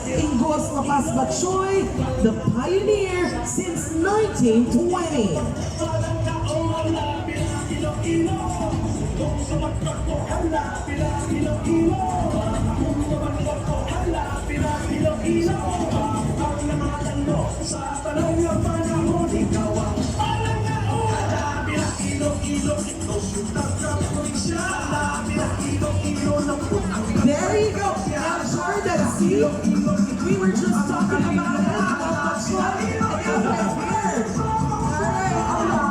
Ingos Lapas Batchoy, the pioneer since 1920. There you go. Now, Jordan, see? We were just talking about it.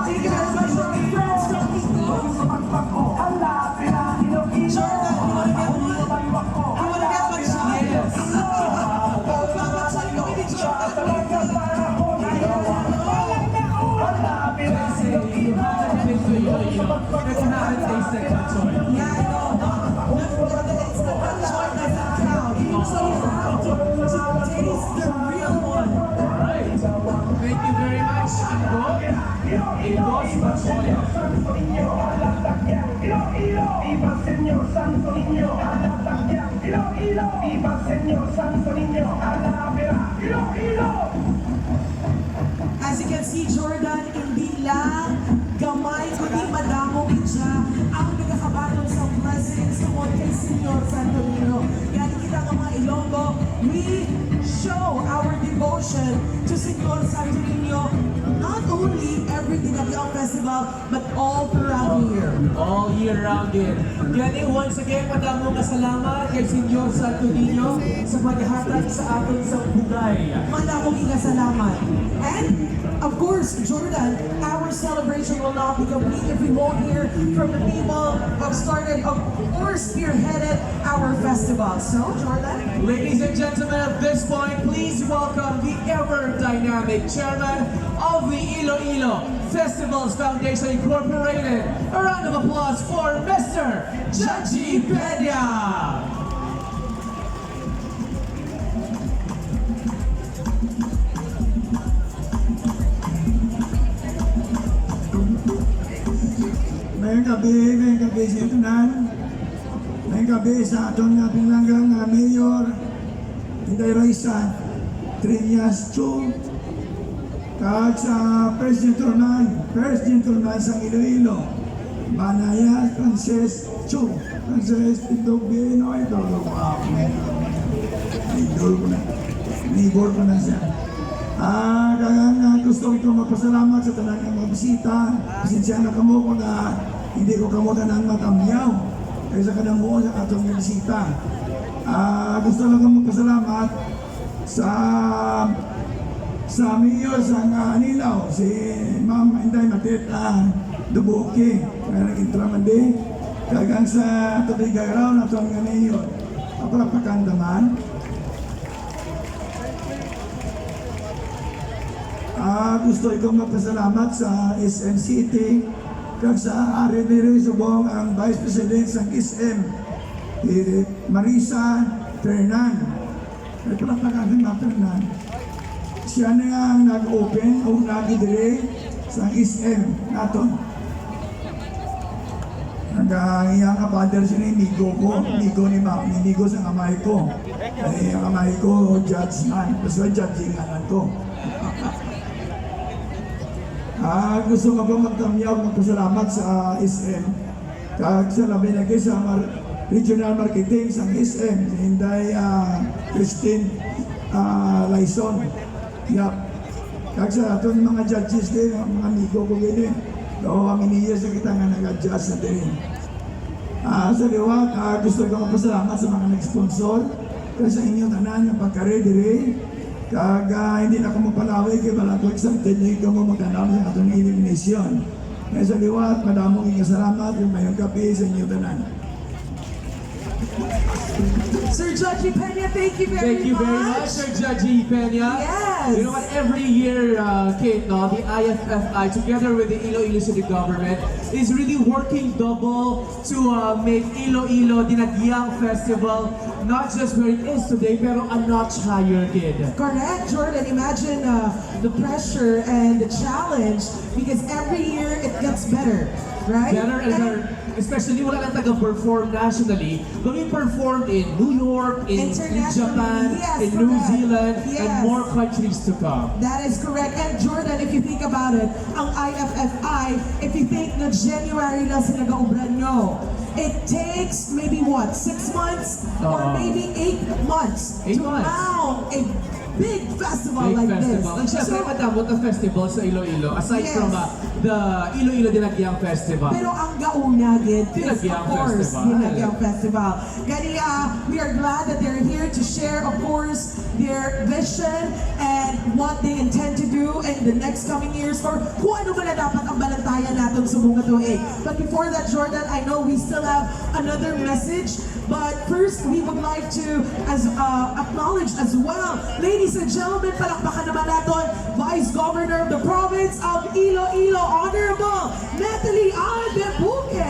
Thank you very much for being friends. Jordan, you want to get one? You want to get one shot? Yes. Because I haven't tasted Batchoy. Yeah, I know. It's the Batchoy doesn't count. So you have to taste the real one. Alright. Thank you very much, Ingos Batchoy. As you can see, Jordan, hindi lang gamay, kundi madamo siya ang nagkakabatong sa blessings tungkol kay Senyor Santo Niño. Yan kita ng mga Ilonggo, we show our devotion to Senyor Santo Niño not only every Dinagyang Festival, but all throughout the year. All year round din. Kaya once again, madamong kasalamat kay Senyor Santo Niño sa paghahatag sa atin sa bugay. Madamong salamat. And of course, Jordan, our celebration will not be complete if we won't hear from the people who have started, of course, spearheaded our festival. So, Jordan? Ladies and gentlemen, at this point, please welcome the ever-dynamic chairman of the Iloilo Festivals Foundation Incorporated. A round of applause for Mr. Judgy Peña. Ngayong gabi sa itunan. Ngayong gabi sa atong pinanggang Mayor Inday Raisa Trias Chu kag sa First Gentleman sa Iloilo Banaya Frances Chu Frances Itog Binoy Idol ko na siya. Kaya gusto ko magpasalamat sa tanan ng mga bisita. Pasensya na kamo kung hindi ko kamo tanan matamyaw. Kaya sa kanang buo sa atong mga bisita. Gusto lang kong magpasalamat sa mayor sa Anilaw, si Ma'am Inday Matit Dubuki. Kaya nag-intraman din. Kagang sa Tutigaraw na atong nga mayor. Pakandaman. Gusto ikong magpasalamat sa SM City kag sa Ari Diri Subong ang Vice President sa SM Marisa Fernan. Ay palakpakan ng Fernan. Siya na nga ang nag-open o nag-dire sa SM naton. Nag-iyang kapader siya ni Migo ko, Migo sa kamay ko. Ay ang kamay ko, judge man. Basta judging anan ko. Gusto ko pong magpasalamat sa SM. Kag sa labi na sa Regional Marketing sa SM, si Inday Christine Laison. Yap. Kag sa atong mga judges din, mga amigo ko din. Ang iniya sa kita nga nag-adjust na din. Sa liwat, gusto ko magpasalamat sa mga nag-sponsor. Kaya sa inyong tanan, yung pagka-ready. Kag hindi na ko magpalaway kay Balako excited na ikaw mo magtanong sa atong elimination. Kaya sa liwat, madamong salamat yung mayong kape sa inyong tanan. Sir Judgy Peña, thank you very much. Sir Judgy Peña. Yes. You know what? Every year, Kate, no, the IFFI, together with the Iloilo City Government, is really working double to make Iloilo Dinagyang Festival not just where it is today, pero a notch higher, kid. Correct, Jordan. Imagine the pressure and the challenge because every year it gets better, right? Better and better. especially wala lang taga-perform nationally, but we performed in New York, in Internationally, Japan, yes, in New correct. Zealand, Yes. and more countries to come. That is correct. And Jordan, if you think about it, ang IFFI, if you think na January lang sila gaubran nyo, it takes maybe what, 6 months? Or maybe 8 months 8 to months. mount a big festival Big like festival. And this. syempre, madamot ang festival sa Iloilo, aside Yes. from the Iloilo Dinagyang Festival. Pero ang gauna, gid, is Dinagyang of course, Festival. Dinagyang Festival. Gani, we are glad that they're here to share, of course, their vision and what they intend to do in the next coming years or kung ano ba na dapat ang balantayan natin sa mga tuig. But before that, Jordan, I know we still have another message. But first, we would like to acknowledge as well, ladies and gentlemen, palakpakan naman natin, Vice Governor of the Province of Iloilo, Honorable Natalie Aldebuque.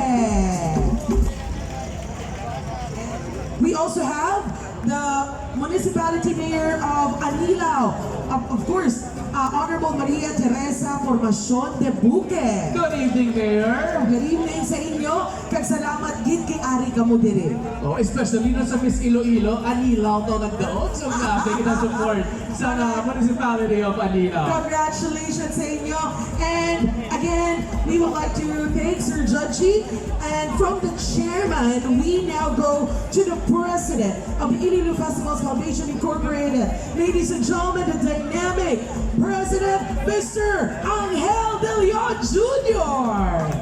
We also have the Municipality Mayor of Anilao, of course, Honorable Maria Teresa Formacion de Buque. Good evening, Mayor! Good evening sa inyo, kag salamat gid kay Ari kamo diri. Oh, especially no sa Miss Iloilo, Anilaw to nagdaot. So grabe kita support sa Municipality of Anilaw. Congratulations sa inyo. And again, we would like to thank Sir Judgy. And from the chairman, we now go to the president of the Iloilo Festivals Foundation Incorporated. Ladies and gentlemen, the dynamic president, Mr. Angel De Leon Jr.